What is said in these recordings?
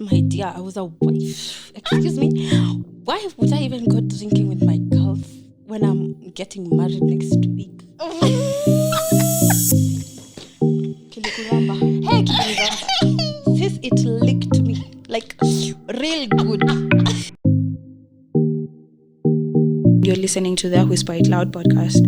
My dear, I was a wife. Excuse me. Why would I even go drinking with my girls when I'm getting married next week? Kilikuramba. Hey, Kilikuramba. Sis, it licked me. Like, real good. You're listening to the Whisper It Loud podcast.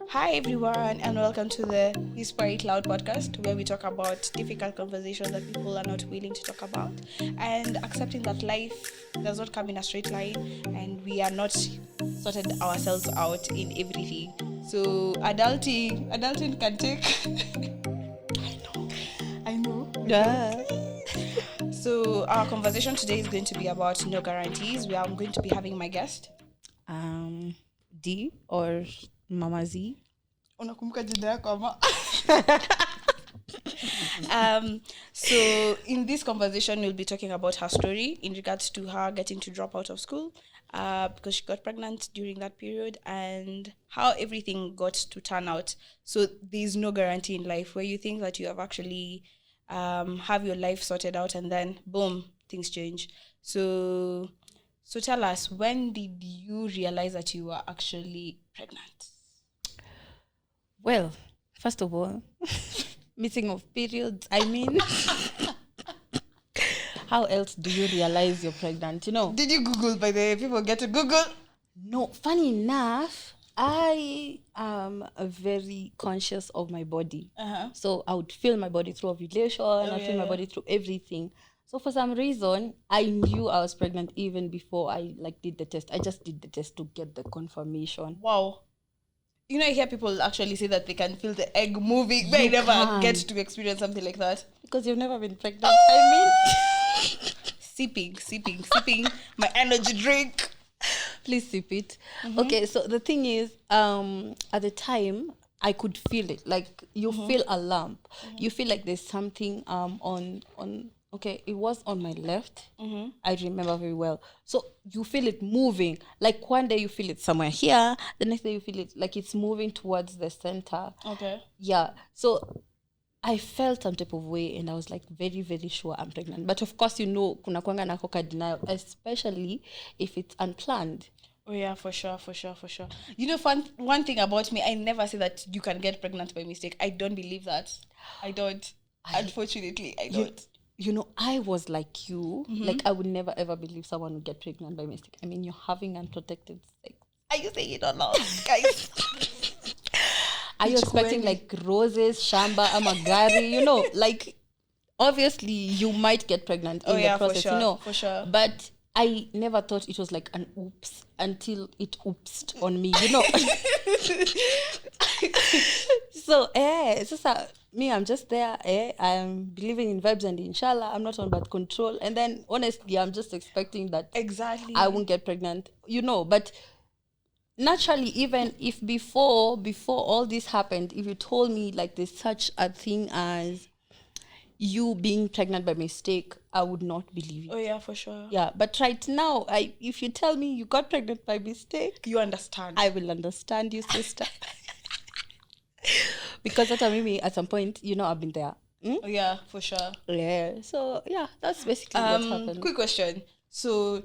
Hi everyone, and welcome to the Whisper It Loud podcast, where we talk about difficult conversations that people are not willing to talk about, and accepting that life does not come in a straight line, and we are not sorted ourselves out in everything. So adulting can take. I know. Yeah. So our conversation today is going to be about no guarantees. We are going to be having my guest. D or Mama Z. Unakumbuka jina yako ama? So in this conversation, we'll be talking about her story in regards to her getting to drop out of school because she got pregnant during that period, and how everything got to turn out. So there's no guarantee in life where you think that you have actually have your life sorted out, and then boom, things change. So tell us, when did you realize that you were actually pregnant? Well, first of all, missing of periods. I mean, how else do you realize you're pregnant? You know? Did you Google, by the way? People get to Google? No, funny enough, I am very conscious of my body. So I would feel my body through ovulation, I feel my body through everything. So for some reason, I knew I was pregnant even before I did the test. I just did the test to get the confirmation. Wow. You know, I hear people actually say that they can feel the egg moving. They never get to experience something like that. Because you've never been pregnant. I mean, sipping my energy drink. Please sip it. Okay, so the thing is, at the time, I could feel it. Like, you feel a lump. You feel like there's something on. Okay, it was on my left. I remember very well. So you feel it moving. Like, one day you feel it somewhere here. The next day you feel it like it's moving towards the center. Okay. Yeah. So I felt some type of way, and I was like very, very sure I'm pregnant. But of course, kuna kwanga na koka denial, especially if it's unplanned. Oh yeah, for sure. You know, one thing about me, I never say that you can get pregnant by mistake. I don't believe that. I don't. Unfortunately, I don't. You know, I was like you. Like, I would never ever believe someone would get pregnant by mistake. I mean, you're having unprotected sex. Are you saying it or not, guys? Are you expecting like roses, shamba, amagari? You know, like, obviously you might get pregnant in the process. For sure, you know, for sure. But I never thought it was like an oops until it oopsed on me. You know. So me, I'm just there. I'm believing in vibes and inshallah, I'm not on birth control. And then honestly, I'm just expecting that exactly I won't get pregnant. You know, but naturally, even if before all this happened, if you told me like there's such a thing as you being pregnant by mistake, I would not believe it. Oh yeah, for sure. Yeah, but right now, if you tell me you got pregnant by mistake, you understand. I will understand you, sister. Because that mimi at some point, I've been there. Oh yeah, for sure. Yeah. So yeah, that's basically what happened. Quick question. So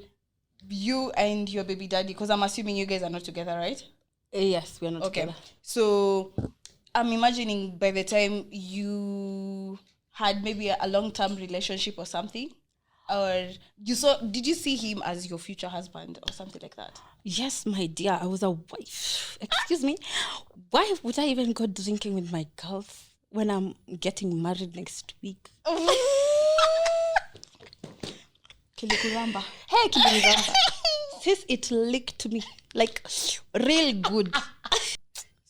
you and your baby daddy, because I'm assuming you guys are not together, right? Yes, we're not together. So I'm imagining by the time you had maybe a long-term relationship or something, or did you see him as your future husband or something like that? Yes, my dear, I was a wife. Excuse me. Why would I even go drinking with my girls when I'm getting married next week? Kilikuramba. Hey, Kilikuramba. Sis, it licked me. Like, real good.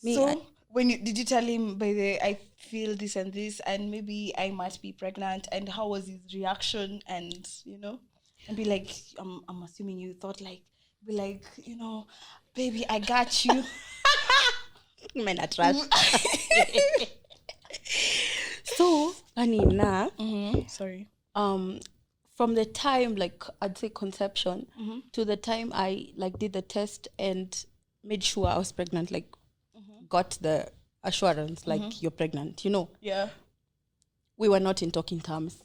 Did you tell him, by the way, I feel this and this, and maybe I might be pregnant, and how was his reaction? And and be like, I'm assuming you thought be like, baby, I got you. Men are trash. So funny enough. Sorry. From the time, I'd say conception, to the time I did the test and made sure I was pregnant, got the assurance you're pregnant, Yeah. we were not in talking terms.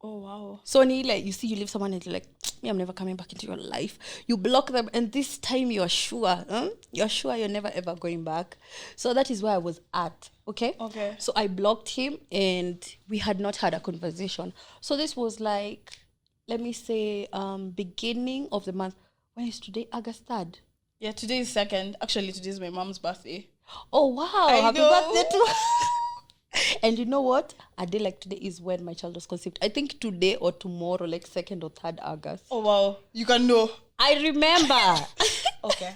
Oh, wow. So like you see, you leave someone and you're like, me, I'm never coming back into your life. You block them, and this time you're sure, you're never ever going back. So that is where I was at. Okay. So I blocked him, and we had not had a conversation. So this was like, let me say, beginning of the month. When is today? August 3rd. Yeah, today is 2nd. Actually, today is my mom's birthday. Oh wow! Happy birthday to. And you know what? A day like today is when my child was conceived. I think today or tomorrow, like 2nd or 3rd August. Oh, wow. You can know. I remember. Okay.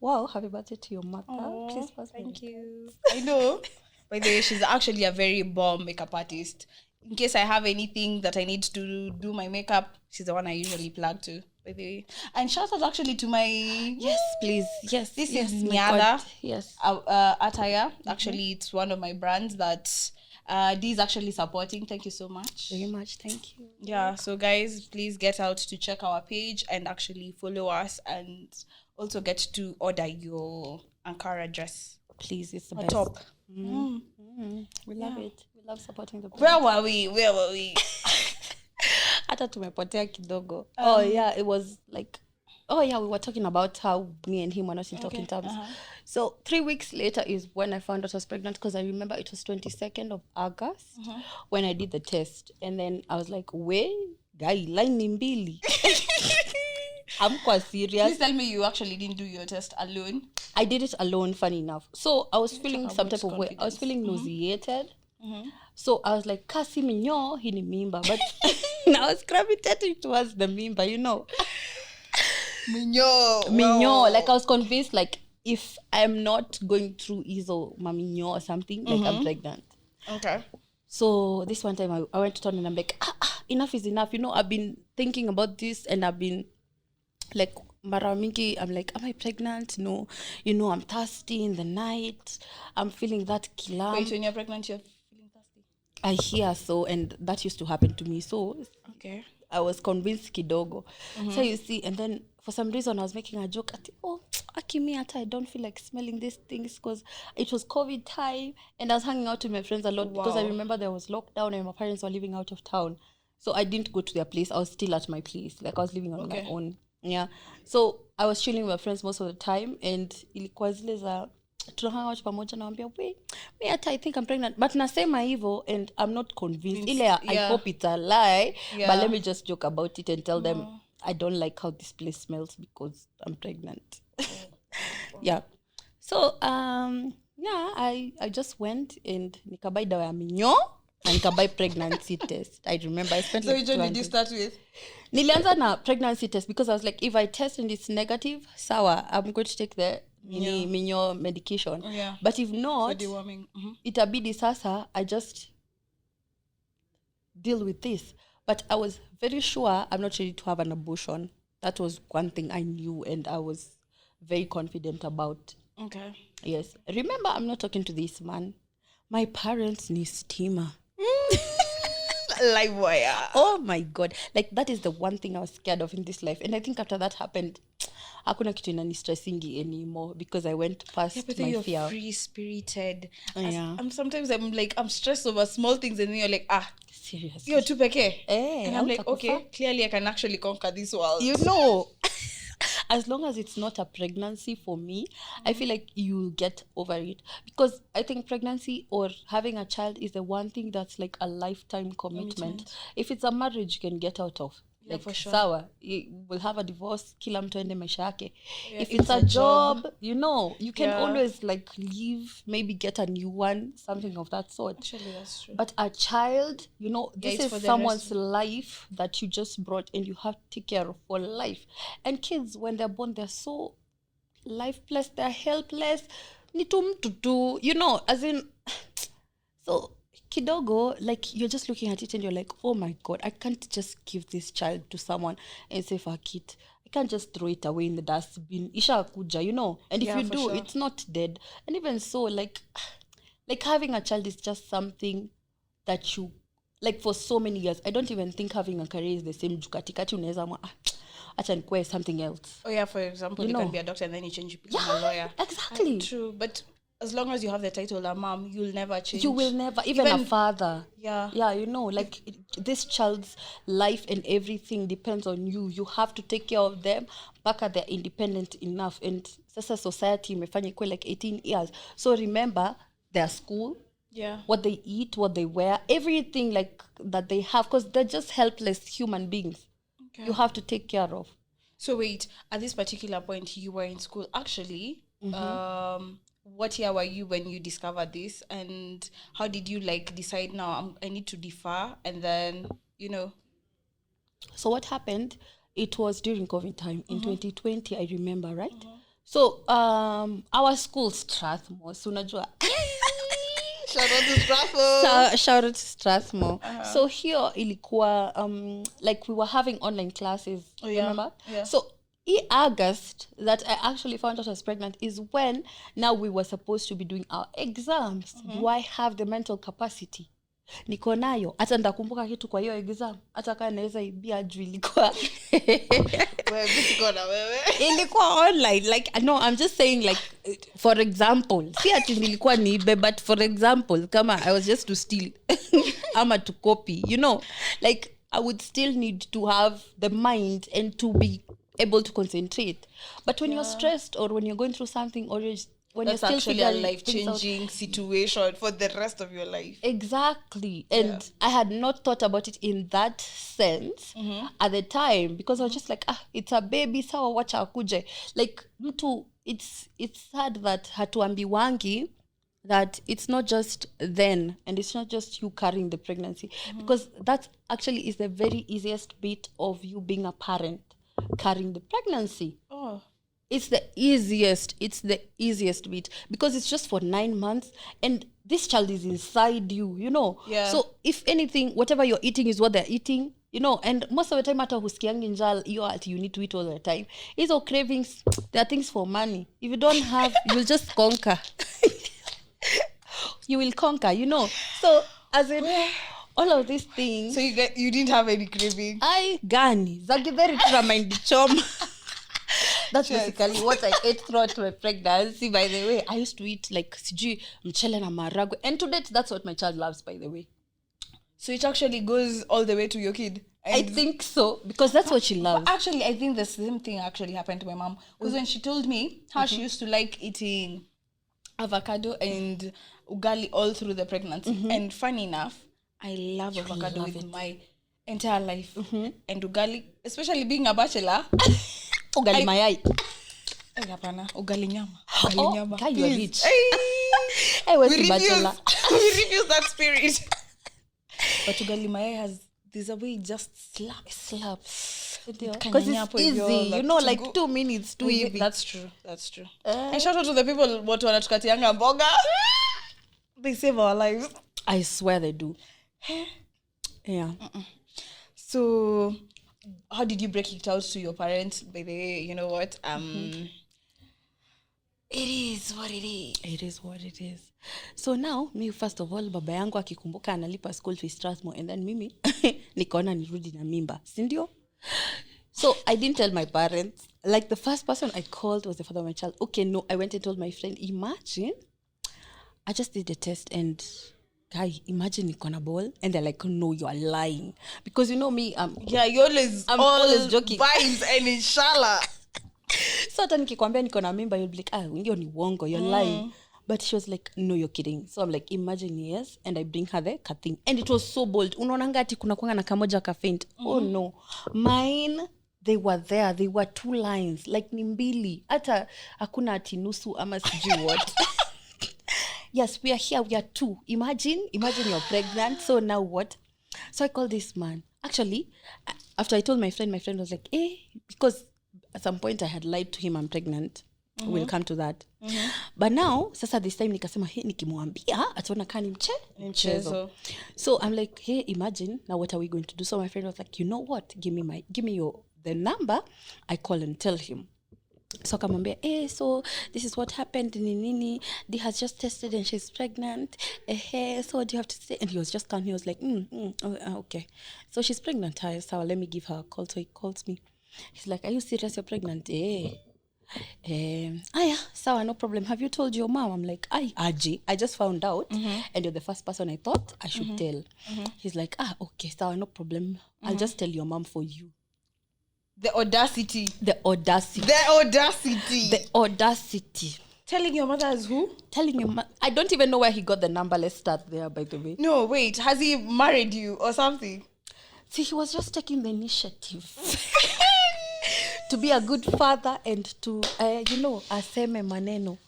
Wow, happy birthday to your mother. Oh, please pass thank you. I know. By the way, she's actually a very bomb makeup artist. In case I have anything that I need to do my makeup, she's the one I usually plug to. By the way, and shout out actually to my Yes, please. Yes, this yes, is my Nyada. God. Yes, attire. Actually, it's one of my brands that Dee is actually supporting. Thank you so much. very much. Thank you. Yeah, so guys, please get out to check our page and actually follow us, and also get to order your Ankara dress. Please, it's the Or best. top. We love it. We love supporting the brand. Where were we? Hata tumepotea kidogo. Oh yeah, it was like, we were talking about how me and him were not in talking terms. So 3 weeks later is when I found out I was pregnant, because I remember it was 22nd of August when I did the test, and then I was like, guy, line ni mbili. I'm quite serious. Please tell me you actually didn't do your test alone. I did it alone, funny enough. So I was feeling some type of way. I was feeling nauseated. So I was like, kasi minyo, hii ni mimba. But I was gravitating towards the mimba, you know. Minyo. Like I was convinced, like, if I'm not going through Izo maminyo or something, like I'm pregnant. Okay. So this one time I went to town and I'm like, enough is enough. You know, I've been thinking about this, and I've been like, mara mingi, I'm like, am I pregnant? No. You know, I'm thirsty in the night. I'm feeling that kilam. Wait, when you're pregnant, you're feeling thirsty? I hear so, and that used to happen to me. So Okay. I was convinced kidogo. So you see, and then for some reason I was making a joke at, Akimi, I don't feel like smelling these things, because it was COVID time and I was hanging out with my friends a lot. Because I remember there was lockdown and my parents were living out of town. So I didn't go to their place. I was still at my place. Like I was living on my own. Yeah. So I was chilling with my friends most of the time, and ilikuwa zile za tunahanga watu pamoja, naambia me I think I'm pregnant, but nasema hivyo and I'm not convinced. I hope it's a lie, but let me just joke about it and tell them I don't like how this place smells because I'm pregnant. Yeah. So I just went and nikabai dawa ya minyo and nikabai pregnancy test. I remember I spent So which one did you start with? Nilianza na pregnancy test, because I was like, if I test and it's negative, sawa, I'm going to take the minyo medication. Yeah. But if not, For deworming. itabidi sasa I just deal with this. But I was very sure I'm not ready to have an abortion. That was one thing I knew and I was very confident about. Okay. Yes. Remember, I'm not talking to this man. My parents need steamer. Live wire. Oh my God. Like, that is the one thing I was scared of in this life. And I think after that happened, hakuna kitu inani stressingi anymore, because I went past But my then you're fear. free-spirited. Yeah. Sometimes I'm stressed over small things, and then you're like, Seriously. you're too peke. And I'm like, okay, clearly I can actually conquer this world. You know, as long as it's not a pregnancy for me, I feel like you'll get over it. Because I think pregnancy or having a child is the one thing that's like a lifetime commitment. If it's a marriage, you can get out of. Yeah, like, for sure. Sawa, you will have a divorce, kila mtu ende maisha yake. Yeah, if it's a job, you know, you can Yeah. always like leave, maybe get a new one, something of that sort. Actually, that's true. But a child, you know, this it's for is the someone's life that you just brought and you have to take care of for life. And kids, when they're born, they're so lifeless, they're helpless. Ni tu mtu tu, you know, as in, so kidogo, like, you're just looking at it and you're like, oh my God, I can't just give this child to someone and say, fuck it. I can't just throw it away in the dustbin. Isha kuja, you know. And if Yeah, you for do, sure. it's not dead. And even so, like having a child is just something that you, like, for so many years. I don't even think having a career is the same. Katikati unaweza mwa, acha nikuwe something else. Oh yeah, for example, you know. can be a doctor and then you change, you become a lawyer. Exactly. True, but as long as you have the title a mom, you'll never change. You will never, even a father. Yeah. Yeah, you know, like this child's life and everything depends on you. You have to take care of them mpaka they're independent enough. And sasa society imefanya ikuwe like 18 years. So remember their school, what they eat, what they wear, everything like that they have, because they're just helpless human beings. Okay. You have to take care of. So wait, at this particular point, you were in school. Actually, what year were you when you discovered this? And how did you like decide now I need to defer? And then, you know. So what happened, it was during COVID time in 2020, I remember, right? So our school, Strathmore, so unajua. Shout out to Strathmore. Shout out to Strathmore. So here ilikuwa like we were having online classes. Remember? Yeah. So in August that I actually found out I was pregnant is when now we were supposed to be doing our exams. Do I have the mental capacity? Niko nayo. Hata ndakumbuka kitu kwa hiyo exam. Hata kama naweza ibia juu ilikuwa ilikuwa online. Like no, I'm just saying like for example. Si ati nilikuwa niibe, but for example, kama I was just to steal ama to copy, you know, like I would still need to have the mind and to be able to concentrate. But when you're stressed or when you're going through something or when that's you're still actually a life-changing situation for the rest of your life. Exactly. And I had not thought about it in that sense at the time, because I was just like, it's a baby, sawa wacha akuje. Like mtu, it's sad that hatuambiwangi that it's not just then, and it's not just you carrying the pregnancy, because that actually is the very easiest bit of you being a parent, carrying the pregnancy. It's the easiest bit, because it's just for 9 months and this child is inside you, you know. So if anything, whatever you're eating is what they're eating, you know. And most of the time hata husikiangi njaa you need to eat all the time. Hizo cravings, there are things for money. If you don't have, you'll just conquer. You will conquer, you know. So as in all of these things. So you didn't have any craving? I gani zagidheri turamaindi choma. That's basically what I ate throughout my pregnancy. By the way, I used to eat like sijui mchele na maragwe, and to date that's what my child loves, by the way. So it actually goes all the way to your kid? I think so, because that's what she loves. But actually, I think the same thing actually happened to my mom, because when she told me how she used to like eating avocado and ugali all through the pregnancy, and funny enough, I love avocado with my entire life, and ugali, especially being a bachelor. Ugali mayai. Hapana, ugali nyama. Ugali nyama. You are rich. I was a bachelor. We refuse that spirit. But ugali mayai there's a way it just slaps. Because it's easy, you know, like 2 minutes, too easy. That's true. And shout out to the people what wanatukatianga mboga. They save our lives. I swear they do. Yeah. So how did you break it out to your parents? By the way, you know what? It is what it is. It is what it is. So now, me first of all, baba yangu akikumbuka analipa school fees Strathmore, and then mimi nikaona nirudi na mimba, si ndio? So I didn't tell my parents. Like the first person I called was the father of my child. Okay, no, I went and told my friend. Imagine, I just did the test and guy, imagine niko na ball, and they're like, no, you are lying, because you know me. I'm always joking. Vibes and inshallah. So hata nikikwambia niko na mimba, you'll be like, hiyo ni uongo, you're lying. But she was like, no, you're kidding. So I'm like, imagine, yes. And I bring her the cutting. And it was so bold. Unaonanga ati kuna kwanga na kamoja ka faint. Oh no. Mine, they were there. They were 2 lines. Like ni mbili. Hata hakuna ati nusu ama sijui what. Yes, we are here. We are 2. Imagine you're pregnant. So now what? So I called this man. Actually, after I told my friend was like, because at some point I had lied to him I'm pregnant. We'll come to that. But now, sasa this time nikasema, nikimwambia ataona kani mchezo. So I'm like, hey, imagine, now what are we going to do? So my friend was like, you know what? Give me the number. I call and tell him. So akamwambia, so this is what happened. Nini, Dee has just tested and she's pregnant. So what do you have to say? And he was just calm. He was like, okay. So she's pregnant. So let me give her a call. So he calls me. He's like, are you serious? You're pregnant? Sawa, no problem. Have you told your mom? I'm like, Aji, I just found out, and you're the first person I thought I should tell. He's like, okay, sawa, no problem. I'll just tell your mom for you. The audacity. The audacity. The audacity. The audacity. Telling your mother as who? Telling your I don't even know where he got the number. Let's start there, by the way. No, wait. Has he married you or something? See, he was just taking the initiative to be a good father and to, aseme maneno.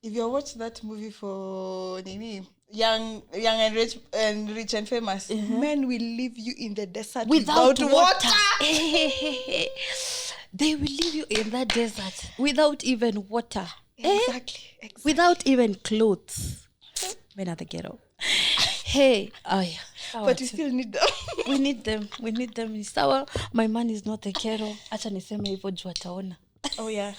If you watch that movie for Nini, young and rich and famous, men will leave you in the desert without water. They will leave you in that desert without even water. Exactly. Without even clothes. Men are the ghetto. Hey, but you still need them. We need them. Sawa, my man is not the ghetto. Acha niseme hivyo juu ataona. Oh yeah.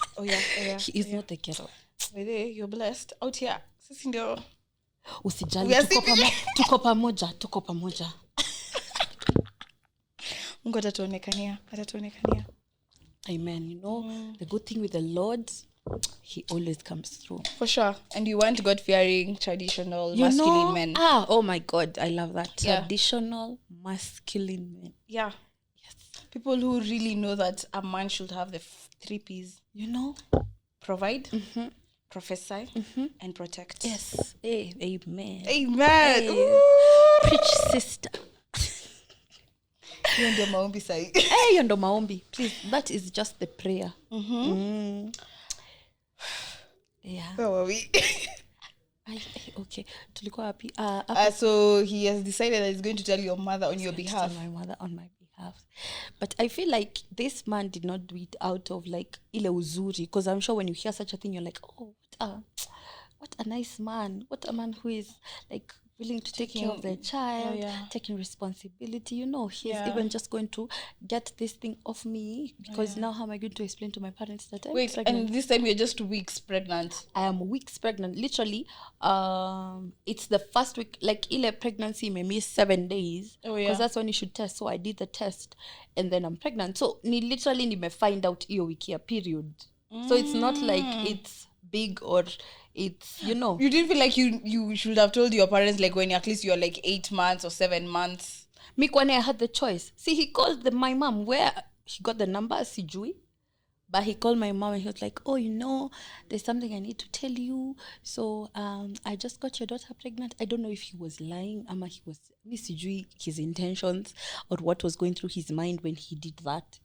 He is not the ghetto. You're blessed. Out here. Sisi ndio. Usijali, tuko pamoja. Mungu atatuonekania. Amen. The good thing with the Lord, he always comes through. For sure. And you want God-fearing, traditional, masculine men. Oh my God, I love that. Yeah. Traditional, masculine men. Yeah. Yes. People who really know that a man should have the 3 P's. Provide, prophesy, and protect. Yes. Hey, amen. Amen. Hey. Preach, sister. Hiyo ndio maombi sahi. Hiyo ndio maombi. Please, that is just the prayer. Yeah. Where were we? Okay. Tulikuwa wapi? So he has decided that he's going to tell your mother on your behalf. Tell my mother on my behalf. But I feel like this man did not do it out of like ile uzuri, because I'm sure when you hear such a thing, you're like, oh, what a nice man. What a man who is like willing to take care of the child, taking responsibility. He's even just going to get this thing off me, because now how am I going to explain to my parents that I'm pregnant? And this time you're just weeks pregnant. I am weeks pregnant. Literally, it's the first week, like ile pregnancy may miss 7 days. Because that's when you should test. So I did the test and then I'm pregnant. So literally me find out iyo wiki ya period. So it's not like it's big or it's, You didn't feel like you should have told your parents like when at least you're like 8 months or 7 months? Me when I had the choice. See, he called my mom. Where he got the number, sijui. But he called my mom and he was like, oh, there's something I need to tell you. So I just got your daughter pregnant. I don't know if he was lying. Ama he was, sijui his intentions or what was going through his mind when he did that.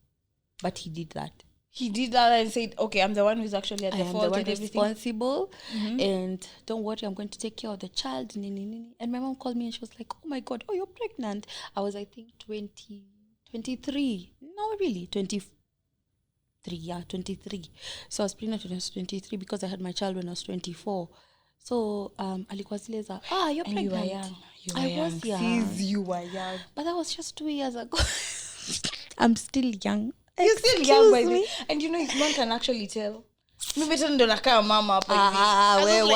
But he did that. He did that and said, okay, I'm the one who's actually at the fault and everything. Responsible. And don't worry, I'm going to take care of the child. And my mom called me and she was like, oh my God, you're pregnant. I was, I think, 23. No, really, 23. Yeah, 23. So I was pregnant when I was 23 because I had my child when I was 24. So, alikuwa zile za, you're pregnant. You were young. I was young. Sis, you were young. But that was just 2 years ago. I'm still young. You're still young, baby. And one can actually tell. Mimi tena ndo nakaa mama hapa hivi.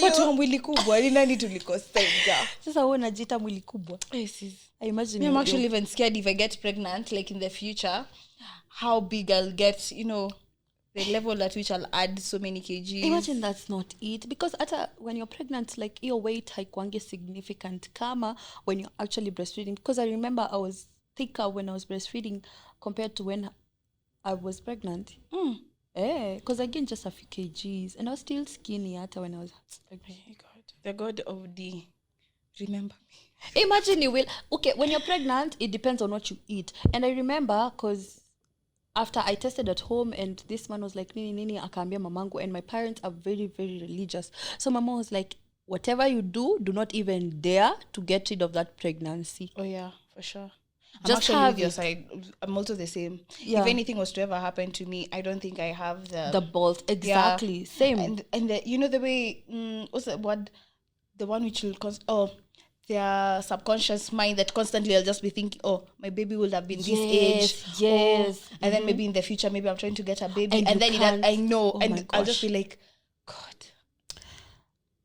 Watu wa mwili kubwa ni nani tulikosea? Sasa wewe unajiita mwili kubwa. Yes. I imagine. I'm actually even scared if I get pregnant, like in the future, how big I'll get, the level at which I'll add so many kgs. Imagine that's not it. Because when you're pregnant, like your weight haikuangi significant kama when you're actually breastfeeding. Because I remember I was thicker when I was breastfeeding compared to when I was pregnant. Because I gained just a few kgs and I was still skinny when I was pregnant. Oh God. The God of the remember me. Imagine you will. Okay, when you're pregnant, it depends on what you eat. And I remember because after I tested at home and this man was like, nini, akaambia mamangu, and my parents are very, very religious. So my mom was like, whatever you do not even dare to get rid of that pregnancy. Oh yeah, for sure. Just I'm actually have with your side. I'm also the same. Yeah. If anything was to ever happen to me, I don't think I have the balls. Exactly. Yeah. Same. And the way what's that word? The one which will their subconscious mind that constantly I'll just be thinking, my baby will have been this age. Yes. And then maybe in the future, maybe I'm trying to get a baby. And then I know. Oh and I'll just be like, God.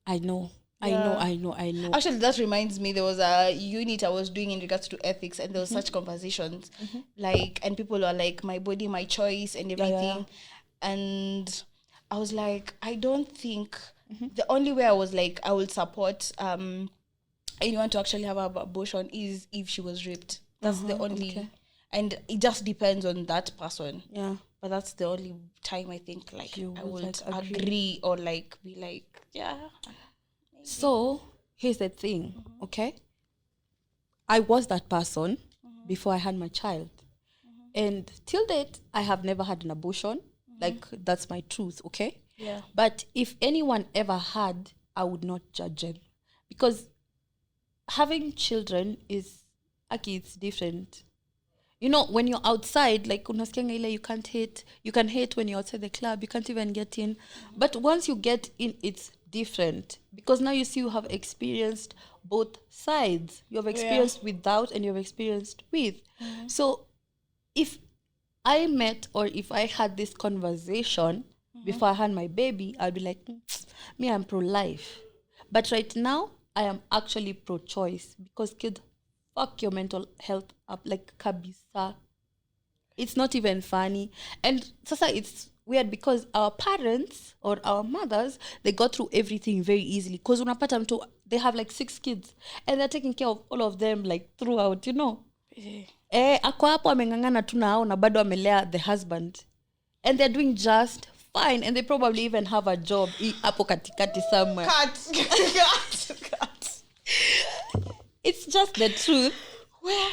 I know. Yeah. I know. Actually, that reminds me, there was a unit I was doing in regards to ethics, and there was such conversations, and people are like, my body, my choice, and everything. Yeah. And I was like, I don't think the only way I was like, I would support anyone to actually have an abortion is if she was raped. That's the only, and it just depends on that person. Yeah. But that's the only time I think like You I would, would like, agree or like be like, yeah. Maybe. So here's the thing, okay? I was that person before I had my child. And till date, I have never had an abortion. Like, that's my truth, okay? Yeah. But if anyone ever had, I would not judge them. Because having children is, okay, it's different. You know, when you're outside, like, unasikianga ile, you can hate when you're outside the club, you can't even get in. But once you get in, it's different. Because now you see you have experienced both sides. You have experienced without and you have experienced with. So if I met or if I had this conversation before I had my baby, I'd be like, me, I'm pro-life. But right now, I am actually pro-choice because kids, fuck your mental health up like kabisa. It's not even funny. And sasa it's weird because our parents or our mothers, they go through everything very easily. Because unapata mtu, they have like 6 kids and they're taking care of all of them like throughout, you know. Ako hapo ameng'ang'ana tu na hao na bado amelea the husband. And they're doing just fine. And they probably even have a job hapo katikati somewhere. Cut. It's just the truth. Where?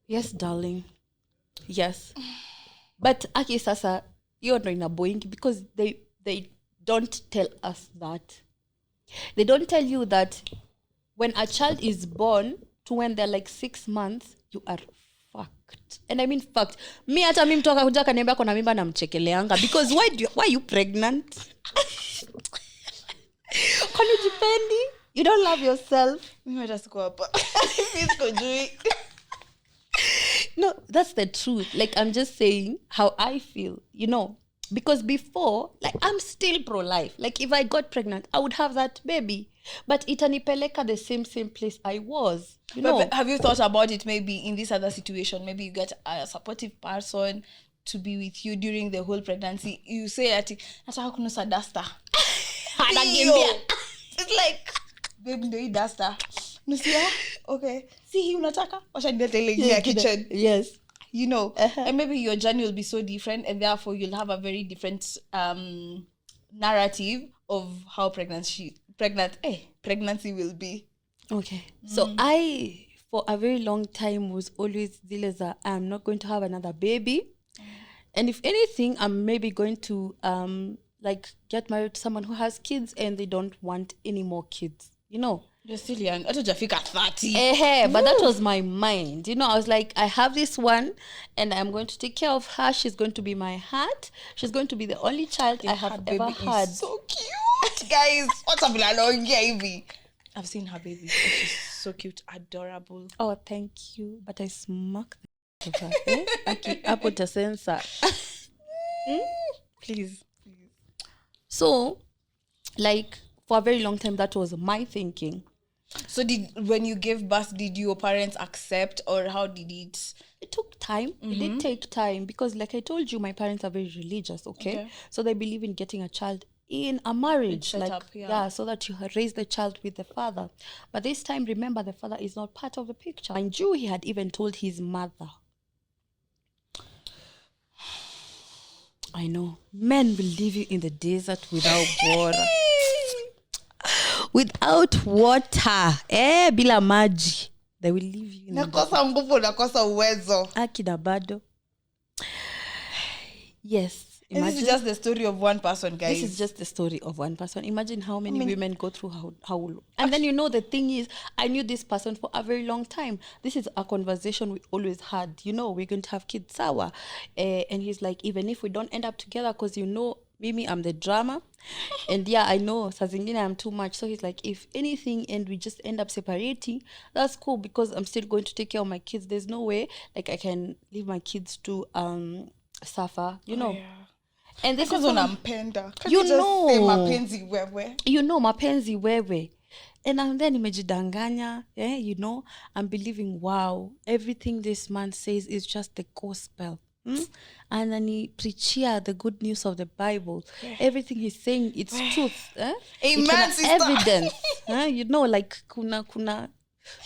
Yes, darling. Yes. But aki sasa, hiyo ndo inaboingi because they don't tell us that. They don't tell you that when a child is born to when they're like 6 months, you are fucked. And I mean fucked. Me hata mimi mtoka kuja kaniambia kona mimba namchekeleanga because why are you pregnant? Kwani jipendi? You don't love yourself. Mimi hata siko hapa. Mimi siko juu. No, that's the truth. Like, I'm just saying how I feel, you know. Because before, like, I'm still pro-life. Like, if I got pregnant, I would have that baby. But itanipeleka the same place I was, you know. But have you thought about it maybe in this other situation? Maybe you get a supportive person to be with you during the whole pregnancy. You say, nataka kunusa duster. It's like, babe, ndo hii duster. Nusia? Okay. See, hii unataka? Washa nilete ile ya kitchen. Yes. You know, and maybe your journey will be so different and therefore you'll have a very different narrative of how pregnancy will be. Okay. So I, for a very long time, was always zile I'm not going to have another baby. And if anything, I'm maybe going to like get married to someone who has kids and they don't want any more kids, you know. You're still young. I thought you fika 30. But that was my mind. You know, I was like, I have this one and I'm going to take care of her. She's going to be my heart. She's going to be the only child I have ever had. So cute. Guys, what's up, Ivy? I've seen her baby. She's so cute. Adorable. Oh, thank you. But I smack the of her. Okay, I put a sensor. Please. So, like, for a very long time, that was my thinking. So when you gave birth, did your parents accept or how did it? It took time. It did take time because like I told you, my parents are very religious, okay? So they believe in getting a child in a marriage. Set like up, yeah. so that you raise the child with the father. But this time, remember, the father is not part of the picture. Mind you, he had even told his mother. I know. Men will leave you in the desert without water. Without water, bila maji, they will leave you. Nakosa nguvu, nakosa uwezo. Akina bado. Yes. This is just the story of one person, guys. This is just the story of one person. Imagine how many women go through how and then, you know, the thing is, I knew this person for a very long time. This is a conversation we always had. You know, we're going to have kids, sawa. And he's like, even if we don't end up together, because, you know, Mimi, I'm the drama. And yeah, I know, saa zingine I'm too much. So he's like, if anything and we just end up separating, that's cool because I'm still going to take care of my kids. There's no way, like, I can leave my kids to suffer, you know. Yeah. And this is unampenda. You know. Say mapenzi wewe. You know, mapenzi wewe. And then nimejidanganya, you know, I'm believing, wow, everything this man says is just the gospel. ananipreachia the good news of the Bible. Everything he's saying, it's truth. Amen, sister. Evidence. You know, like kuna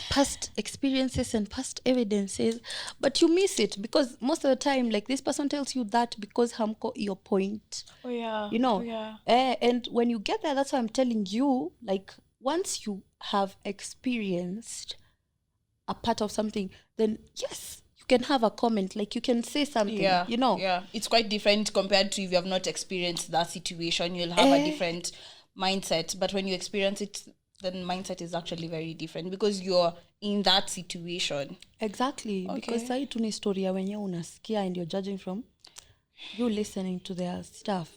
past experiences and past evidences, but you miss it because most of the time, like, this person tells you that because hamko your point. Oh yeah. You know. Oh, yeah. And when you get there, that's why I'm telling you, like, once you have experienced a part of something, then yes, you can have a comment, like you can say something. You know. Yeah, it's quite different compared to if you have not experienced that situation. You'll have a different mindset, but when you experience it, then mindset is actually very different because you're in that situation. Exactly. Okay. Because sai tu ni story ya wenye unasikia and you're judging from you listening to their stuff,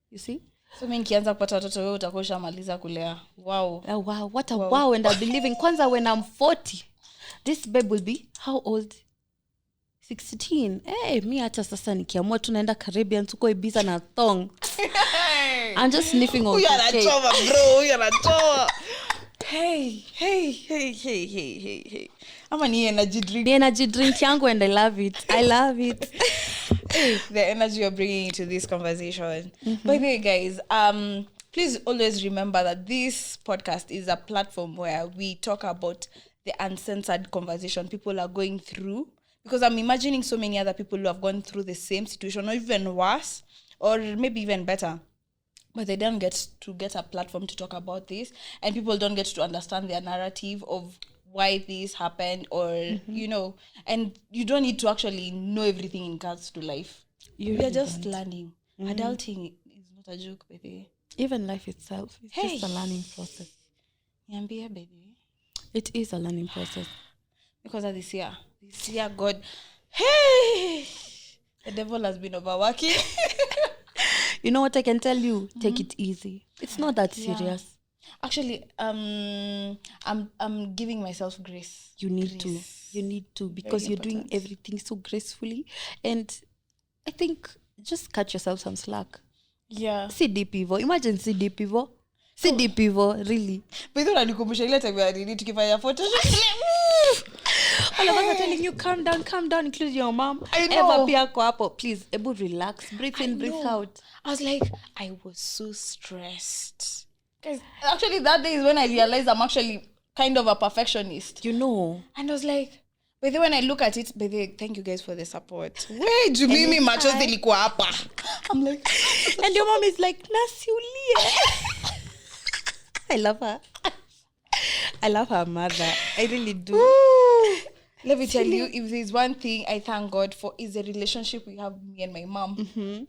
you see. So mimi nikianza kupata watoto wewe utakuwa ushamaliza kulea. Wow. Wow, what a wow. And I believe in kwanza when I'm 40, this babe will be how old? 16. Mi hata sasa nikiamua tunaenda Caribbean tuko Ibiza na thong. I'm just sniffing on cake. Bro, Hey. Ama ni energy drink. The energy drink yangu, and I love it. The energy you're bringing into this conversation. By the way, guys, please always remember that this podcast is a platform where we talk about the uncensored conversation people are going through, because I'm imagining so many other people who have gone through the same situation or even worse or maybe even better, but they don't get a platform to talk about this, and people don't get to understand their narrative of why this happened, or you know, and you don't need to actually know everything in regards to life. We are just learning. Adulting is not a joke, baby. Even life itself is just a learning process. Niambie, baby. It is a learning process. Because of this year, God, hey, the devil has been overworking. You know what I can tell you? Take it easy. It's not that serious. Actually, I'm giving myself grace. You need to because you're doing everything so gracefully, and I think just cut yourself some slack. Yeah. Si deep hivyo. Imagine si deep hivyo. Si deep hivyo, really. But then nikumbusha ile time ya need to kifanya photo. All of us are telling you calm down, including your mom. I know. Eva pia kwa hapo, please, ebu relax, breathe in, breathe out. I was like, I was so stressed. Guys, actually that day is when I realized I'm actually kind of a perfectionist. You know. And I was like, but then when I look at it, but thank you guys for the support. Wait, do mimi macho zilikuwa hapa. I'm like, and your mom is like, nasiulie. I love her mother. I really do. Let me tell you, if there's one thing I thank God for, is the relationship we have, me and my mom.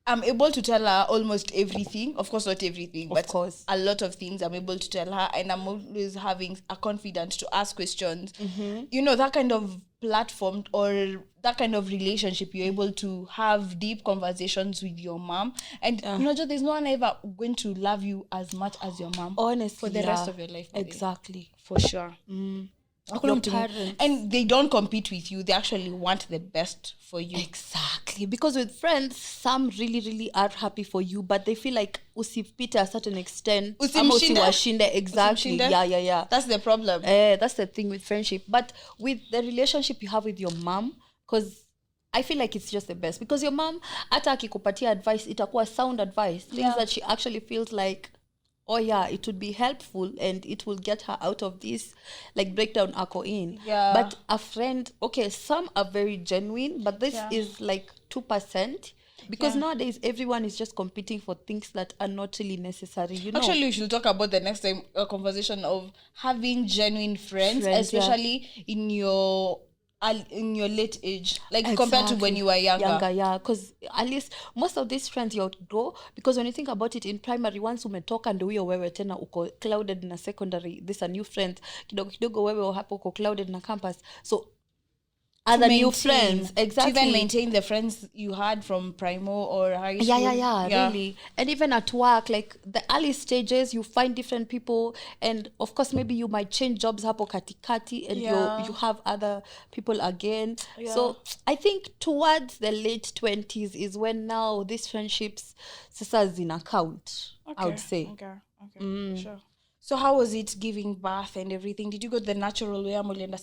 I'm able to tell her almost everything. Of course, not everything, but a lot of things I'm able to tell her. And I'm always having a confidence to ask questions. You know, that kind of platform or that kind of relationship, you're able to have deep conversations with your mom. And you know, there's no one ever going to love you as much as your mom. Honestly, for the rest of your life. Exactly. For sure. Your parents. And they don't compete with you. They actually want the best for you. Exactly. Because with friends, some really, really are happy for you, but they feel like usipite a certain extent. Usiwashinde. Exactly. Yeah. That's the problem. That's the thing with friendship. But with the relationship you have with your mom, because I feel like it's just the best. Because your mom, hata akikupatia advice, itakuwa sound advice. Things that she actually feels like, oh yeah, it would be helpful and it will get her out of this like breakdown ako in. Yeah. But a friend, okay, some are very genuine, but this is like 2%. Because nowadays everyone is just competing for things that are not really necessary, you know. Actually, we should talk about the next time a conversation of having genuine friends especially in your late age, like compared to when you were younger. Because at least most of these friends you outgrow, because when you think about it, in primary, once umetoka ndo huyo wewe tena uko clouded na secondary, this a new friend, kidogo wewe hapo uko clouded na campus, so other new friends, exactly, to even maintain the friends you had from primo or high school. Really. And even at work, like the early stages, you find different people, and of course maybe you might change jobs hapo katikati, and you have other people again. So I think towards the late 20s is when now these friendships sasa zina count. I would say. Sure. So how was it giving birth and everything? Did you go the natural way, ama ulienda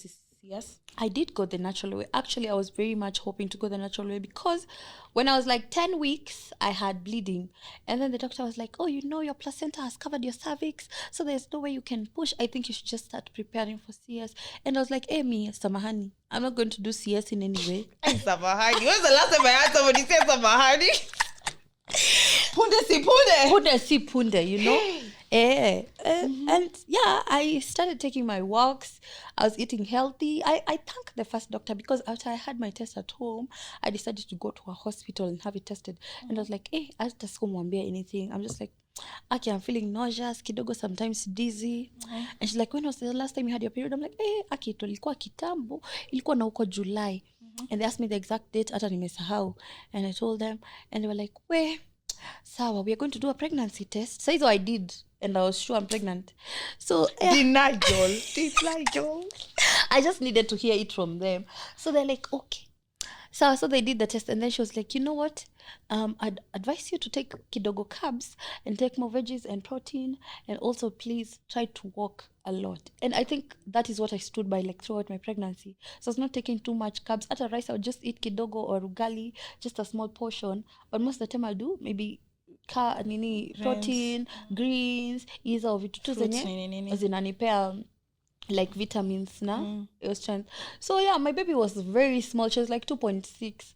Yes. I did go the natural way. Actually, I was very much hoping to go the natural way because when I was like 10 weeks, I had bleeding. And then the doctor was like, oh, your placenta has covered your cervix, so there's no way you can push. I think you should just start preparing for CS. And I was like, hey, me, Samahani, I'm not going to do CS in any way. Samahani. When's the last time I had somebody say Samahani? Punde si punde. Punde si punde, And yeah, I started taking my walks. I was eating healthy. I thank the first doctor because after I had my test at home, I decided to go to a hospital and have it tested. And I was like, hey, I just won't be anything. I'm just like, okay, I'm feeling nauseous, kidogo, sometimes dizzy. And she's like, when was the last time you had your period? I'm like, hey, aki, ilikuwa kitambo, ilikuwa na uko July. And they asked me the exact date, hata nimesahau. And I told them, and they were like, sawa, we are going to do a pregnancy test. So I did, and I was sure I'm pregnant. So denial. I just needed to hear it from them. So they're like, okay. So they did the test, and then she was like, you know what? I'd advise you to take kidogo carbs and take more veggies and protein, and also please try to walk a lot. And I think that is what I stood by like throughout my pregnancy. So I was not taking too much carbs. At a rice, I would just eat kidogo or ugali, just a small portion. But most of the time I'll do maybe protein, greens, hizo vitu tu zenye zinanipea like vitamins strength. So yeah, my baby was very small. She was like 2.6.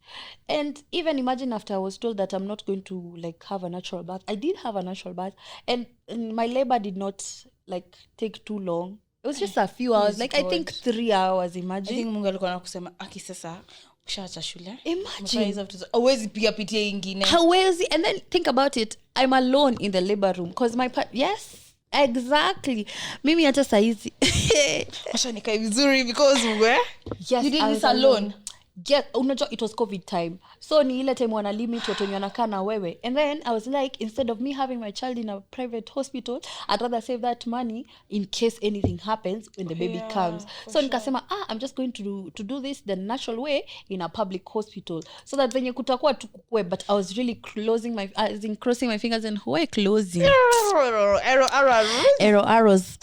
And even imagine after I was told that I'm not going to like have a natural birth, I did have a natural birth, and my labor did not like take too long. It was just a few hours, like God. I think 3 hours. Imagine. I think Mungu alikuwa anakusema aki sasa ukishaacha shule. Imagine. Hawezi pia pitia ingine. Hawezi. And then think about it. I'm alone in the labor room because yes. Exactly. Mimi hata saizi. Washa nikai vizuri because yes, you did this alone. Yeah, unajua it was COVID time. So ni ile time wana limit watu wenye wanakaa na wewe. And then I was like, instead of me having my child in a private hospital, I'd rather save that money in case anything happens when the baby comes. So nikasema, I'm just going to do this the natural way in a public hospital. So that venye kutakuwa tukukue, but I was really crossing my fingers and closing. Arrows.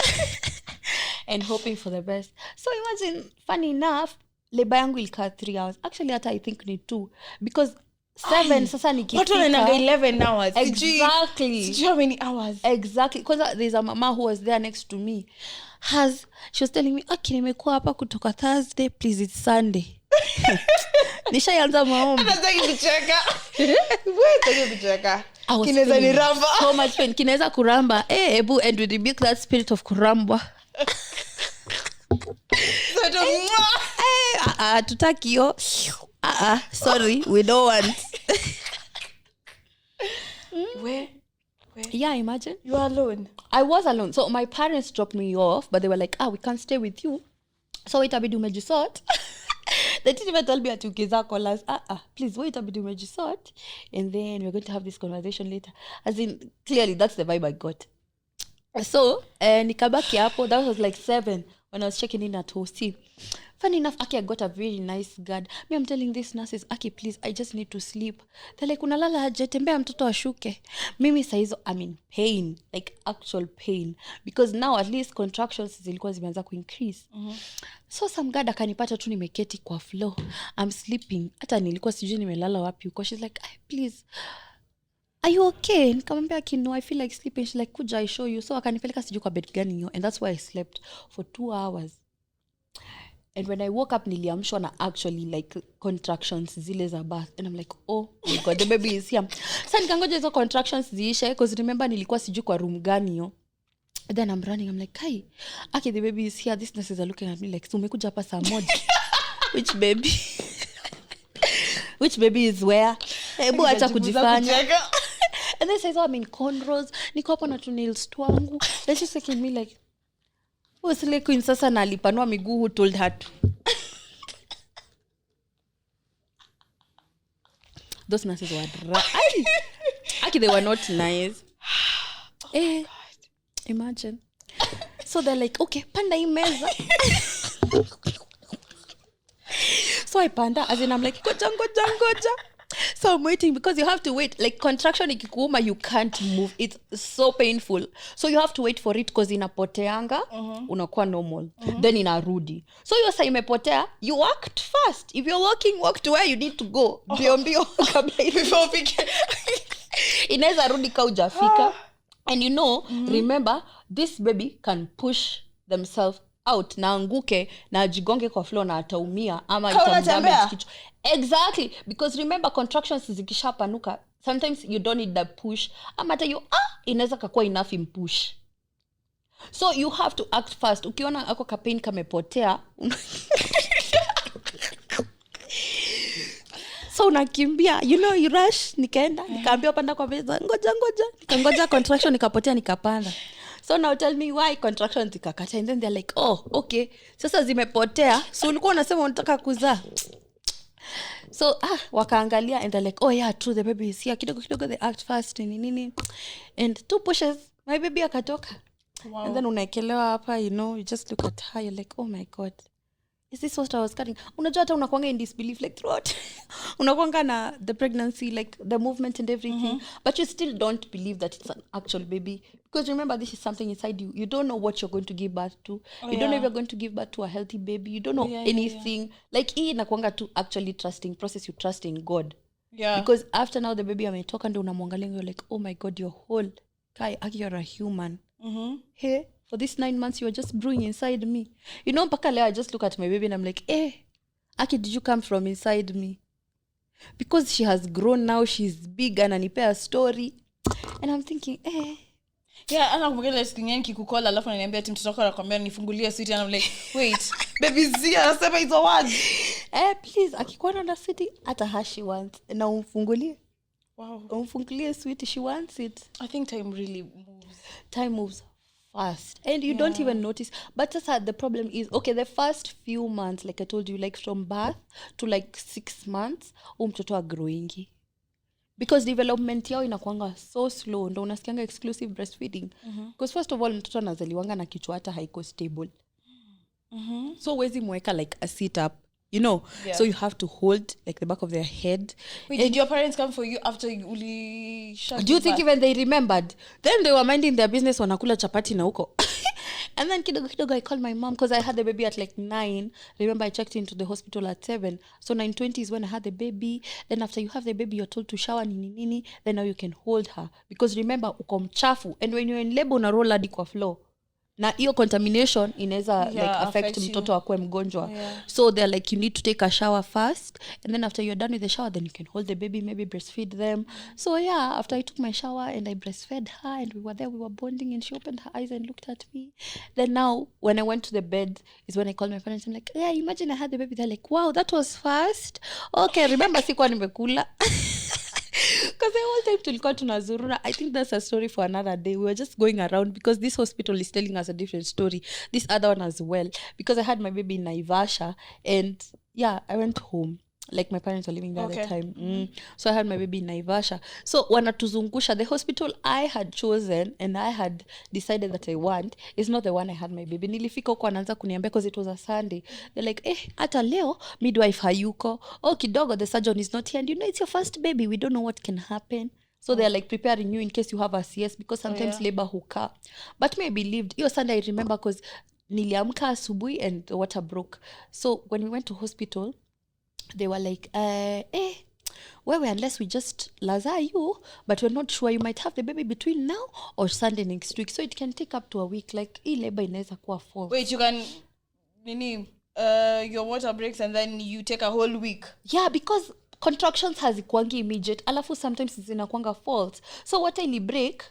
And hoping for the best. So imagine, funny enough, labor yangu ilikaa 3 hours. Actually, hata I think ni 2. Because 7 sasa nikifika. Watu wanaenda 11 hours. Exactly. How many hours? Exactly. Because there's a mama who was there next to me. She was telling me, okay, nimekuwa hapa kutoka Thursday, please, it's Sunday. Nishaanza maombi. Nataka kucheka. Wewe kucheka. Kinaweza ni ramba. So much pain. Kinaweza kuramba. Ebu, and we rebuke that spirit of kurambwa. Tutaki yo. Sorry, we don't want. Where? Yeah, imagine. You are alone. I was alone. So my parents dropped me off, but they were like, we can't stay with you. So itabidi umejisort. They didn't even tell me ati ukiza callers. Please wait, itabidi umejisort. And then we're going to have this conversation later. As in, clearly, that's the vibe I got. So, nikabaki hapo. That was like 7 when I was checking in at OC. Funny enough, Aki, I got a very nice guard. Me, I'm telling these nurses, Aki, please, I just need to sleep. They're like, unalala aje, tembea mtoto ashuke. Mimi saizo, I'm in pain, like actual pain. Because now at least contractions zilikuwa zimeanza increase. So some guard akanipata tu nimeketi kwa floor. I'm sleeping. Hata nilikuwa sijui nimelala wapi uko. She's like, please, are you okay? Nikamwambia Aki, no, I feel like sleeping. She's like, kuja, I show you. So akanipeleka sijui kwa bed gani hiyo. And that's why I slept for 2 hours. And when I woke up, niliamshwa na actually like contractions zile za birth. And I'm like, oh my God, the baby is here. Sasa nikangoja hizo contractions ziishe, because remember nilikuwa sijui kwa room gani hiyo. Then I'm running, I'm like, hi, okay, the baby is here. These nurses are looking at me like, so umekuja hapa saa moja. Which baby? Which baby is where? Hebu acha kujifanya. And then says, I'm in cornrows. Niko hapo na tu nails twangu. Then she's looking at me like, Usile queen sasa na alipanua miguu who told her to. Those nurses were Actually, they were not nice. Oh God. Imagine. So they're like, okay, panda hii meza. So I panda, as in I'm like, goja. So I'm waiting because you have to wait. Like contraction ikikuuma, you can't move. It's so painful. So you have to wait for it because inapoteanga, unakuwa normal. Then inarudi. So your saa imepotea, you walked fast. If you're walk to where you need to go. Mbio Before picking. Inaweza rudi ka hujafika. And you know, remember, this baby can push themselves out na anguke na ajigonge kwa floor na ataumia ama itamdamage kichwa. Exactly, because remember contractions zikishapanuka, sometimes you don't need the push ama hata you inaweza kakuwa enough impush. So you have to act fast. Ukiona ako ka pain kamepotea so unakimbia, you know, you rush. Nikaambia panda kwa meza, ngoja contraction ikapotea, nikapanda. So now tell me why contractions ikakata. And then they're like, oh, okay, sasa zimepotea, so ulikuwa unasema unataka kuzaa. So wakaangalia and they're like, oh yeah, true, the baby is here. Kidogo they act fast nini and 2 pushes, my baby akatoka. Wow. And then unaekelewa hapa, you know, you just look at her, you're like, oh my god, is this what I was carrying? Unajua hata unakuanga in disbelief like throughout. Unakuanga na the pregnancy, like the movement and everything, but you still don't believe that it's an actual baby, because remember, this is something inside you. You don't know what you're going to give birth to. You don't know if you're going to give birth to a healthy baby. You don't know anything. Like hii inakuanga to actually trusting process. You trust in God. Yeah. Because after now the baby ametoka ndo unamwangalia, you're like, oh my god, you're whole. Kai, you're a human. Hey, for these 9 months you were just brewing inside me. You know, mpaka leo I just look at my baby and I'm like, Aki, did you come from inside me? Because she has grown now, she's big, and ananipea story. And I'm thinking, yeah, ana kumgele sikinyeni kikukola alafu ananiambia ati mtoto wako anakuambia nifungulie sweet, and I'm like, wait, baby Zia anasema hizo words. Please, akikuwa na sweet hata hashi wants na umfungulie. Wow. Umfungulie sweet, she wants it. I think time really moves. Time moves fast and you don't even notice. But the problem is, okay, the first few months, like I told you, like from birth to like 6 months, mtoto growing. Because development yao inakuanga so slow, ndo unasikianga exclusive breastfeeding. Because first of all, mtoto anazaliwanga na kichwa hata haiko stable. So huwezi mweka like a sit up, you know. So you have to hold like the back of their head. Wait, did your parents come for you after uli shut? Do you think even they remembered? Then they were minding their business, wanakula chapati na huko. And then kidogo I called my mom because I had the baby at like 9. Remember, I checked into the hospital at 7. So 9:20 is when I had the baby. Then after you have the baby, you're told to shower nini. Then now you can hold her. Because remember, uko mchafu. And when you're in labor, una roll hadi kwa floor. Na hiyo contamination inaweza like affect mtoto akue mgonjwa. So they're like, you need to take a shower first, and then after you're done with the shower, then you can hold the baby, maybe breastfeed them. So yeah, after I took my shower and I breastfed her and we were there, we were bonding, and she opened her eyes and looked at me. Then now when I went to the bed is when I called my parents. I'm like, yeah, imagine I had the baby. They're like, wow, that was fast. Okay, remember sikuwa nimekula. Because the whole time tulikuwa tunazurura. I think that's a story for another day. We were just going around because this hospital is telling us a different story. This other one as well. Because I had my baby in Naivasha, and yeah, I went home. Like my parents were living there at the time. So I had my baby in Naivasha. So wanatuzungusha, the hospital I had chosen and I had decided that I want is not the one I had my baby. Nilifika huko anaanza kuniambia because it was a Sunday. They're like, hata leo midwife hayuko. Oh, kidogo, the surgeon is not here. And you know, it's your first baby. We don't know what can happen. So they're like preparing you in case you have a CS, because sometimes labor huka. But me, I believed. Your Sunday, I remember because niliamka asubuhi and the water broke. So when we went to hospital, they were like, wewe, unless we just lazaa you, but we're not sure, you might have the baby between now or Sunday next week, so it can take up to a week. Like hii labor inaweza kuwa false. Wait, you can your water breaks and then you take a whole week? Yeah, because contractions hazikuangi immediate, alafu sometimes zinakuanga false. So water ili break,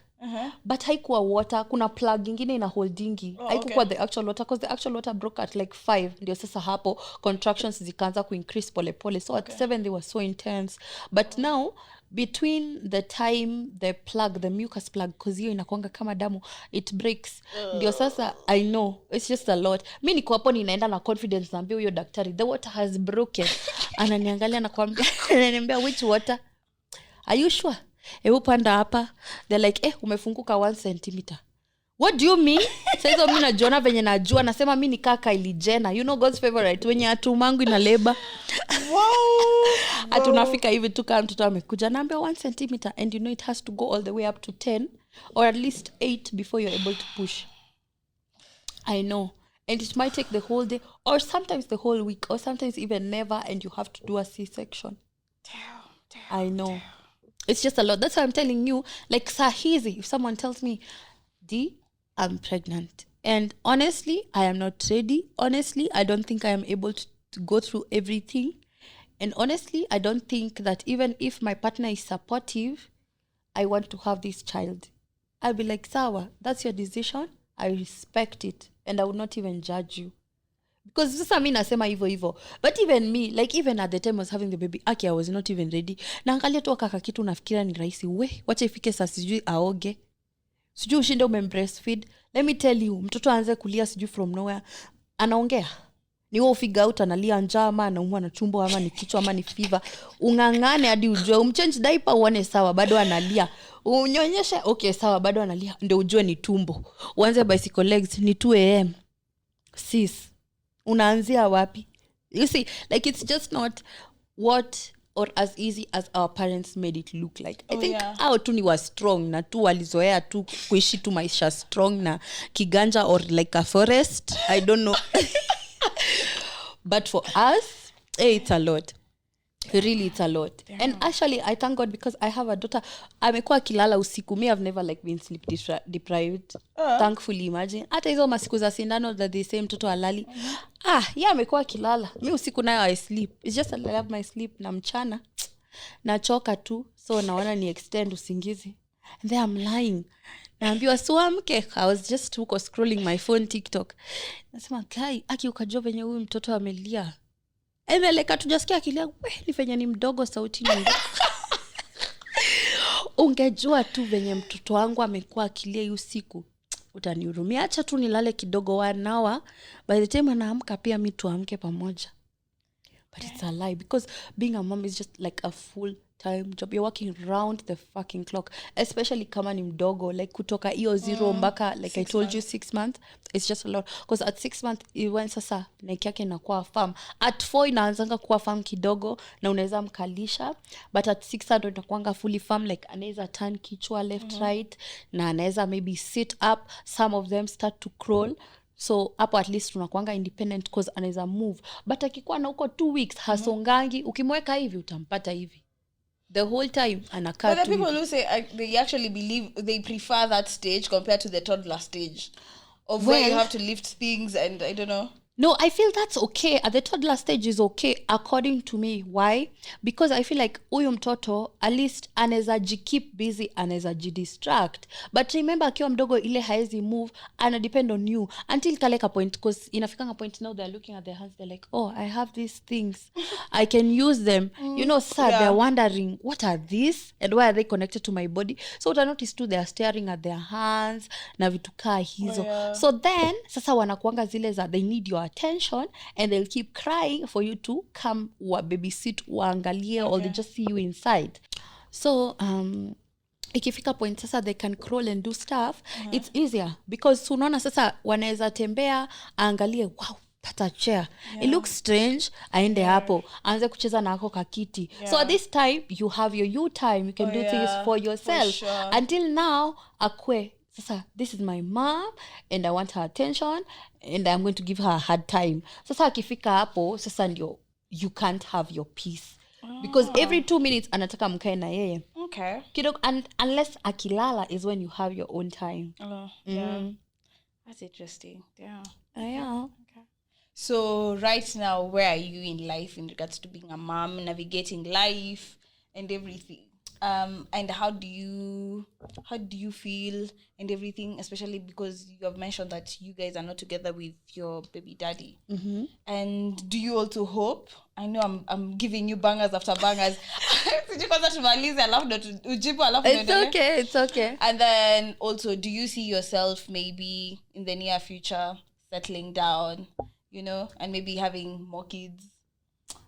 but haikuwa water, kuna plug ingine ina holdingi. Haikuwa the actual water, because the actual water broke at like 5. Ndio sasa hapo contractions zikaanza kuincrease pole pole. So at 7 they were so intense. But now between the time the plug, the mucus plug, because hiyo inakuanga kama damu, it breaks. Ndio sasa I know it's just a lot. Mimi niko hapo ninaenda na confidence, naambia huyo daktari the water has broken. Ananiangalia na kuambia, ananiambia which water? Are you sure? Panda hapa. They're like, umefunguka 1 centimeter. What do you mean? Sasa mimi najiona venye najua, nasema mimi ni kaka Kylie Jenner, you know God's favorite, wenye atumangu ina labor. Wow. Atunafika hivi tu kama mtoto amekuja naambia 1 centimeter, and you know it has to go all the way up to 10 or at least 8 before you're able to push. I know. And it might take the whole day or sometimes the whole week or sometimes even never, and you have to do a C-section. Damn, I know. Damn. It's just a lot. That's why I'm telling you, like sahizi, if someone tells me, D, I'm pregnant, and honestly, I am not ready. Honestly, I don't think I am able to go through everything. And honestly, I don't think that even if my partner is supportive, I want to have this child. I'll be like, Sawa, that's your decision. I respect it. And I would not even judge you. Because sasa mimi nasema hivyo. But even me, like even at the time I was having the baby, I was not even ready. Naangalia tu kaka kitu nafikiria ni rahisi. Wacha ifike sasa sijui aoge. Sijui ushinde umembreastfeed. Let me tell you, mtoto aanze kulia sijui from nowhere. Anaongea. Ni wewe figure out analia njaa ama anaumwa na tumbo ama ni kichwa ama ni fever. Ungangane hadi ujue umchange diaper uone sawa bado analia. Unyonyeshe okay sawa bado analia ndio ujue ni tumbo. Uanze bicycle legs ni 2 am. Sis, unaanzia wapi? You see, like it's just not what or as easy as our parents made it look like. I think hao tu ni wa strong na tu walizoea tu kuishi tu maisha strong na kiganja or like a forest. I don't know. But for us, it's a lot. Really, it's a lot. Damn. And actually, I thank God because I have a daughter. Amekuwa kilala usiku. Me, I've never like been sleep deprived. Thankfully, imagine. Hata hizo masiku za sindano that they say mtoto halali. Yeah, amekuwa kilala. Me usiku nayo I sleep. It's just I love my sleep na mchana. Nachoka tu. So naona ni extend usingizi. And then I'm lying. Naambiwa suamke. I was just scrolling my phone TikTok. Nasema, "Kai, aki ukajua venye huyu mtoto amelia." Emeleka tujasikia akilia, ni venye ni mdogo sauti ni mdogo. Ungejua tu venye mtoto wangu amekuwa akilia hiyo siku. Utanihurumia, acha tu nilale kidogo 1 hour. By the time anaamka pia mimi tuamke pamoja. But it's a lie because being a mom is just like a full-time job. You're working round the fucking clock, especially kama ni mdogo, like kutoka hiyo 0 mpaka like I told you 6 months. It's just a lot because at 6 months when sasa neck yake inakuwa farm. At 4 inaanzanga kuwa farm kidogo na unaweza mkalisha, but at 6 ndo inakuanga fully farm, like anaweza turn kichwa left right na anaweza maybe sit up. Some of them start to crawl. So hapo at least tunakuanga independent because anaweza move. But akikuwa na huko 2 weeks hasongangi, ukimweka hivi utampata hivi the whole time anakaa. But the people who say they actually believe they prefer that stage compared to the toddler stage of where you have to lift things and I don't know. No, I feel that's okay. At the toddler stage is okay according to me. Why? Because I feel like huyu mtoto at least anaweza keep busy, anaweza distract. But remember akiwa mdogo ile haezi move, ana depend on you until kaleka point, because inafikanga point now they're looking at their hands, they're like, "Oh, I have these things. I can use them." You know, sir, they're wondering, "What are these? And why are they connected to my body?" So what I noticed too, they're staring at their hands na vitu kaa hizo. So then sasa wanakuanga zile za they need your attention and they'll keep crying for you to come babysit waangalie or they just see you inside. So ikifika point sasa they can crawl and do stuff, it's easier because unaona sasa wanaweza tembea aangalie, wow, pata chair, it looks strange, aende hapo aanze kucheza na ako kakiti. So at this time you have your you time, you can do things for yourself until now akwe sasa this is my mom and I want her attention and I'm going to give her a hard time. Sasa akifika hapo sasa ndio you can't have your peace because every 2 minutes anataka mkae na yeye. Okay. Kidogo, unless akilala is when you have your own time. Yeah. That's interesting. Yeah. Okay. So right now, where are you in life in regards to being a mom, navigating life and everything? And how do you feel and everything, especially because you have mentioned that you guys are not together with your baby daddy. And do you also hope? I know I'm giving you bangers after bangers. It's okay. And then also, do you see yourself maybe in the near future settling down, you know, and maybe having more kids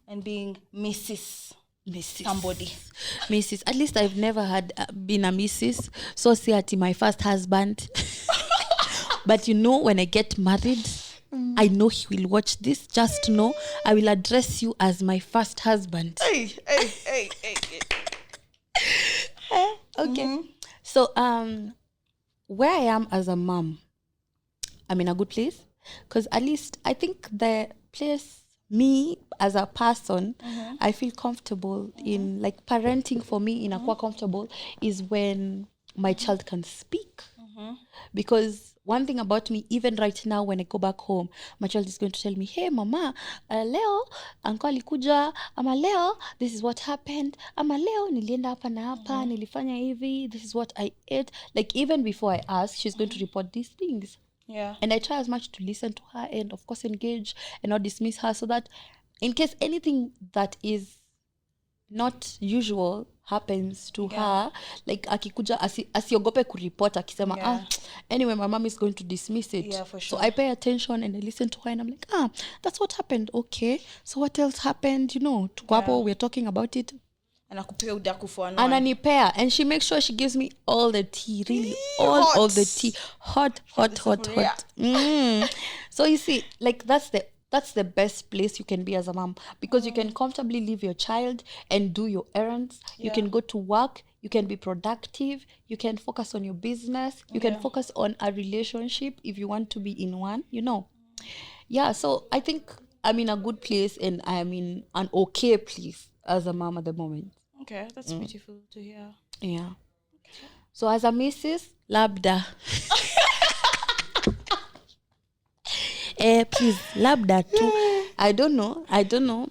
and being Mrs. somebody? Mrs. At least I've never had been a Mrs. So see at my first husband. But when I get married, I know he will watch this. Just know I will address you as my first husband. Hey. Okay. So where I am as a mom, I'm in a good place, because at least I think the place, me as a person, I feel comfortable in, like, parenting for me in a quite comfortable is when my child can speak. Because one thing about me, even right now when I go back home, my child is going to tell me, hey mama, leo uncle alikuja, ama leo this is what happened, ama leo nilienda hapa na hapa, nilifanya hivi, this is what I ate. Like, even before I ask, she's going to report these things. Yeah. And I try as much to listen to her and of course engage and not dismiss her, so that in case anything that is not usual happens to her, like akikuja asiogope kuripot akisema anyway my mom is going to dismiss it. Yeah, for sure. So I pay attention and I listen to her and I'm like, that's what happened. Okay, so what else happened? Tuko hapo, we're talking about it. Anakupea udaku for Ananipea, and she makes sure she gives me all the tea, really all of the tea, hot. So you see, like, that's the best place you can be as a mom, because you can comfortably leave your child and do your errands. You can go to work, you can be productive, you can focus on your business, you can focus on a relationship if you want to be in one, Yeah, so I think I'm in a good place and I'm in an okay place as a mom at the moment. Okay, that's beautiful to hear. Yeah. Okay. So as a Mrs. Labda. Please, labda too. I don't know,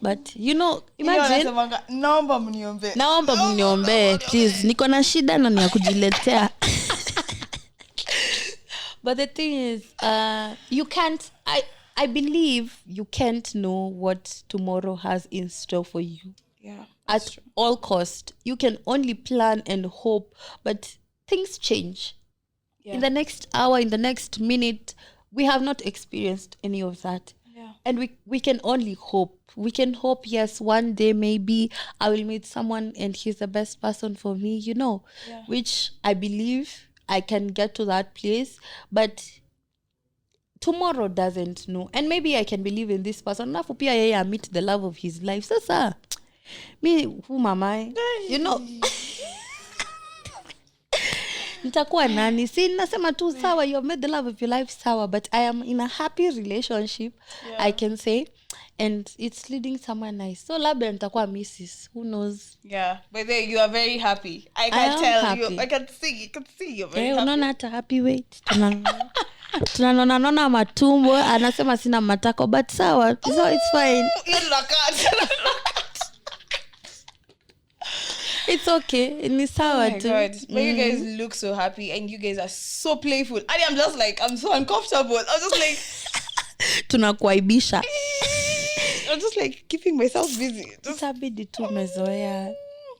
but imagine. Naomba mniombe, please. Niko na shida na ya kujiletea. But the thing is, you can't, I believe you can't know what tomorrow has in store for you. Yeah. At all cost. You can only plan and hope, but things change. Yeah. In the next hour, in the next minute, we have not experienced any of that. Yeah. And we can only hope. We can hope, yes, one day maybe I will meet someone and he's the best person for me, which I believe I can get to that place. But tomorrow doesn't know. And maybe I can believe in this person. Nafu pia yeye meet the love of his life. Sasa, me, who am I? Nitakuwa nani? Si nasema tu sawa, you have made the love of your life sawa, but I am in a happy relationship, I can say, and it's leading somewhere nice. So labda nitakuwa Mrs. Who knows? Yeah, but there you are very happy. I can tell happy. I can see you're very happy. Unaona hata happy weight. Tunanona matumbo, anasema sina matako, but sawa, so it's fine. It's okay. Ni sawa too. But you guys look so happy and you guys are so playful. And I'm just like, I'm so uncomfortable. I'm just like tunakuaibisha. I'm just like keeping myself busy. Itabidi tu mezoea.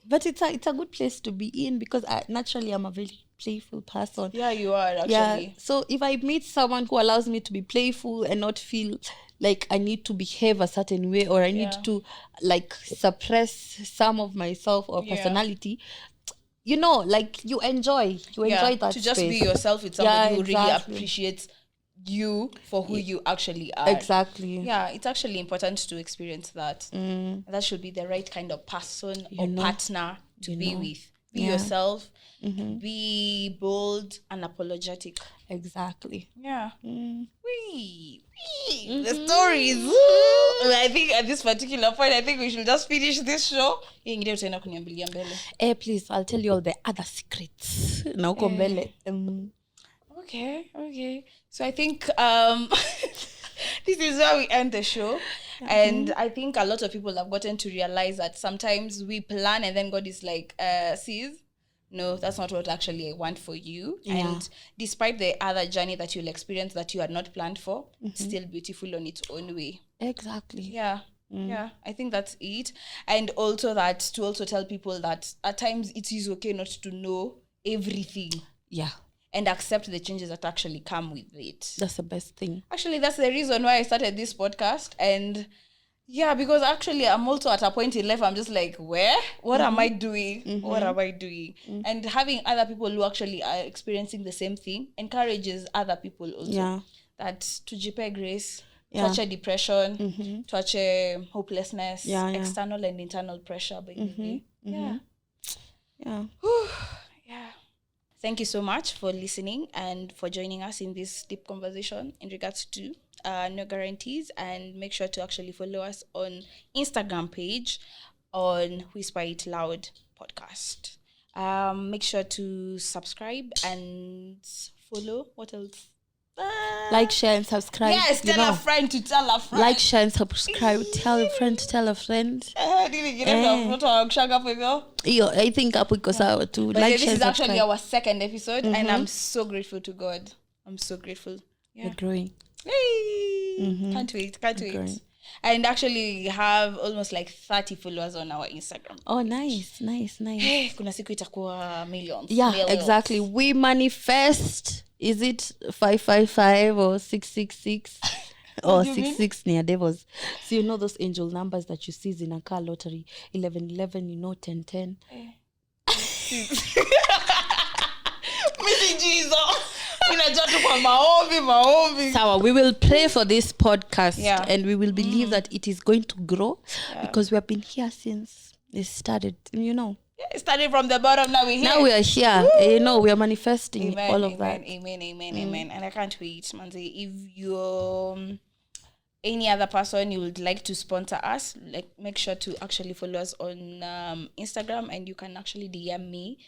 But it's a good place to be in, because naturally I'm a very playful person. Yeah, you are actually. Yeah. So if I meet someone who allows me to be playful and not feel like I need to behave a certain way, or I need to like suppress some of myself or personality, like you enjoy that to just space. Be yourself with somebody who really appreciates you for who you actually are. Exactly. Yeah, it's actually important to experience that. That should be the right kind of person or partner to be with. Be yourself. Be bold and apologetic. Exactly. Yeah. The stories. I think at this particular point, I think we should just finish this show. Please, I'll tell you all the other secrets. Okay. So I think this is where we end the show. And I think a lot of people have gotten to realize that sometimes we plan and then God is like, sees, no, that's not what actually I want for you. Yeah. And despite the other journey that you'll experience that you had not planned for, it's still beautiful on its own way. Exactly. Yeah. Yeah, I think that's it. And also that to also tell people that at times it is okay not to know everything. Yeah. And accept the changes that actually come with it. That's the best thing. Actually, that's the reason why I started this podcast. And Yeah, because actually I'm also at a point in life I'm just like, where? What am I doing? What am I doing? And having other people who actually are experiencing the same thing encourages other people also. Yeah. That tujipe grace, Yeah. tuache depression, tuache hopelessness, Yeah, yeah. external and internal pressure, basically. Yeah. Yeah. Yeah. Thank you so much for listening and for joining us in this deep conversation in regards to no guarantees. And make sure to actually follow us on Instagram page on Whisper It Loud podcast. Make sure to subscribe and follow. What else? Like, share, and subscribe. Yes, tell a friend to tell a friend. Like, share, and subscribe. Tell a friend to tell a friend. I think hapo iko sawa too. But Like, this share, is actually subscribe. our second episode, and I'm so grateful to God. I'm so grateful. Yeah. We're growing. Hey! Can't wait. Growing. And actually have almost like 30 followers on our Instagram. Oh, nice. Hey, kuna siku itakuwa millions. Yeah, Millions. exactly. We manifest. Is it 555 or 666? Or 66 near devils. So you know those angel numbers that you see in a car lottery, 1111, 1010. Missy Jesus. Sawa, we will pray for this podcast, yeah. And we will believe that it is going to grow, because we have been here since it started, Yeah, it started from the bottom, now we're here. Now we are here. We are manifesting. Amen, all of amen, that. Amen. And I can't wait, Manzi. If you're any other person you would like to sponsor us, like, make sure to actually follow us on Instagram, and you can actually DM me.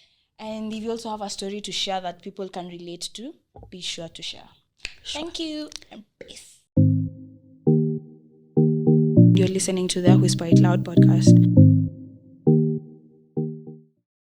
And if you also have a story to share that people can relate to, be sure to share. Thank you, and peace. You're listening to the Whisper It Loud podcast.